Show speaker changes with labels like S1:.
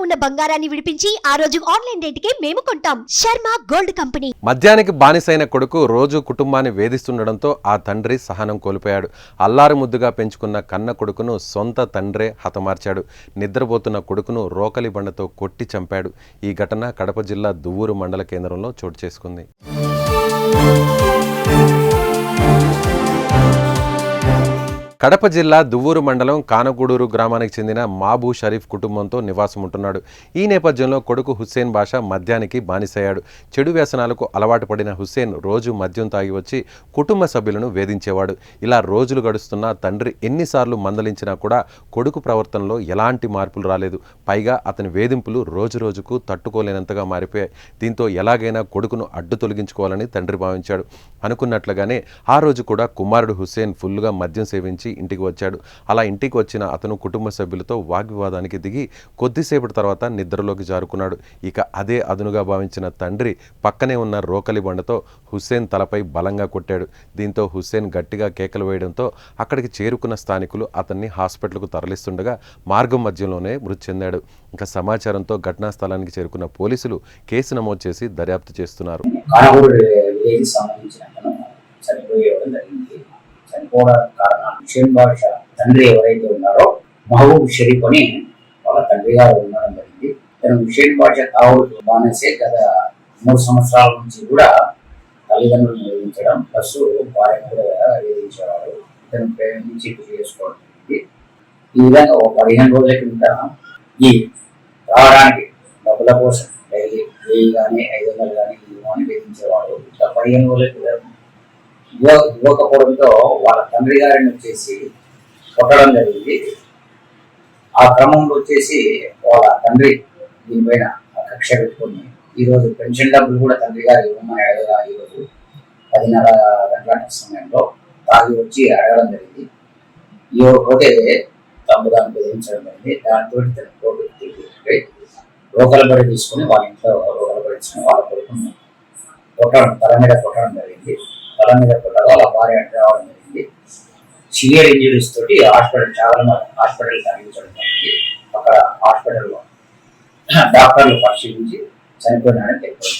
S1: ఉన్న బంగారాన్ని విడిపించి ఆ రోజు ఆన్లైన్ రేటుకే మేము కొంటాం. Sharma gold company.
S2: మద్యానికి బానిసైన కొడుకు రోజు కుటుంబాన్ని వేధిస్తుండడంతో ఆ తండ్రి సహనం కోల్పోయాడు. అల్లారు ముద్దుగా పెంచుకున్న కన్న కొడుకును సొంత తండ్రే హతమార్చాడు. నిద్రపోతున్న కొడుకును రోకలి బండతో కొట్టి చంపాడు. ఈ ఘటన కడప జిల్లా దువ్వూరు మండల కేంద్రంలో చోటు చేసుకుంది. కడప జిల్లా దువ్వూరు మండలం కానగూడూరు గ్రామానికి చెందిన మాబూ షరీఫ్ కుటుంబంతో నివాసం ఉంటున్నాడు. ఈ నేపథ్యంలో కొడుకు హుస్సేన్ బాషా మద్యానికి బానిసయ్యాడు. చెడు వ్యసనాలకు అలవాటు పడిన హుస్సేన్ రోజు మద్యం తాగి వచ్చి కుటుంబ సభ్యులను వేధించేవాడు. ఇలా రోజులు గడుస్తున్నా తండ్రి ఎన్నిసార్లు మందలించినా కూడా కొడుకు ప్రవర్తనలో ఎలాంటి మార్పులు రాలేదు. పైగా అతని వేధింపులు రోజు రోజుకు తట్టుకోలేనంతగా మారిపోయాయి. దీంతో ఎలాగైనా కొడుకును అడ్డు తొలగించుకోవాలని తండ్రి భావించాడు. అనుకున్నట్లుగానే ఆ రోజు కూడా కుమారుడు హుస్సేన్ ఫుల్గా మద్యం సేవించి ఇంటికి వచ్చాడు. అలా ఇంటికి వచ్చిన అతను కుటుంబ సభ్యులతో వాగ్వివాదానికి దిగి కొద్దిసేపటి తర్వాత నిద్రలోకి జారుకున్నాడు. ఇక అదే అదునుగా భావించిన తండ్రి పక్కనే ఉన్న రోకలి బండతో హుస్సేన్ తలపై బలంగా కొట్టాడు. దీంతో హుస్సేన్ గట్టిగా కేకలు వేయడంతో అక్కడికి చేరుకున్న స్థానికులు అతన్ని హాస్పిటల్కు తరలిస్తుండగా మార్గం మధ్యలోనే మృతి చెందాడు. ఇంకా సమాచారంతో ఘటనా స్థలానికి చేరుకున్న పోలీసులు కేసు నమోదు చేసి దర్యాప్తు చేస్తున్నారు.
S3: చనిపోవడానికి కారణం హుస్సేన్ బాషా తండ్రి ఎవరైతే ఉన్నారో మహబూబ్ షరీఫ్ అని వాళ్ళ తండ్రి గారు ఉండడం జరిగింది. ఇతను హుస్సేన్ బాషా తాగుడు బానిసే. గత 3 సంవత్సరాల నుంచి కూడా తల్లిదండ్రులను వేధించడం ప్లస్ భార్యను కూడా వేధించేవాడు. ఇతను ప్రేమించి చేసుకోవడం జరిగింది. ఈ విధంగా ఒక 15 రోజుల కింద ఈ రావడానికి డబ్బుల కోసం డైలీ 1000 కానీ 500 కానీ ఇవ్వమని వేధించేవాడు. ఇట్లా 15 రోజుల క్రితం ఇవ్వకపోవడంతో వాళ్ళ తండ్రి గారిని వచ్చేసి కొట్టడం జరిగింది. ఆ క్రమంలో వచ్చేసి వాళ్ళ తండ్రి దీనిపైన కక్ష పెట్టుకొని ఈరోజు పెన్షన్ డబ్బులు కూడా తండ్రి గారు ఇవ్వమని అడగగా ఈరోజు 10:30 గంటల సమయంలో తాగి వచ్చి అడగడం జరిగింది. ఇవ్వకపోతే తమ్ముదాన్ని బెదిరించడం జరిగింది. దాంతో లోకల్ బడి తీసుకుని వాళ్ళ ఇంట్లో లోకల్ బడి తీసుకుని వాళ్ళ కొడుకుని కొట్టడం, తల మీద కొట్టడం జరిగింది. తల మీద కొట్టగా వాళ్ళ భార్య రావడం జరిగింది. సివియర్ ఇంజరీస్ తోటి హాస్పిటల్ తరలించడం జరిగింది. అక్కడ హాస్పిటల్లో డాక్టర్లు పరిశీలించి చనిపోయినాడని తెలిపారు.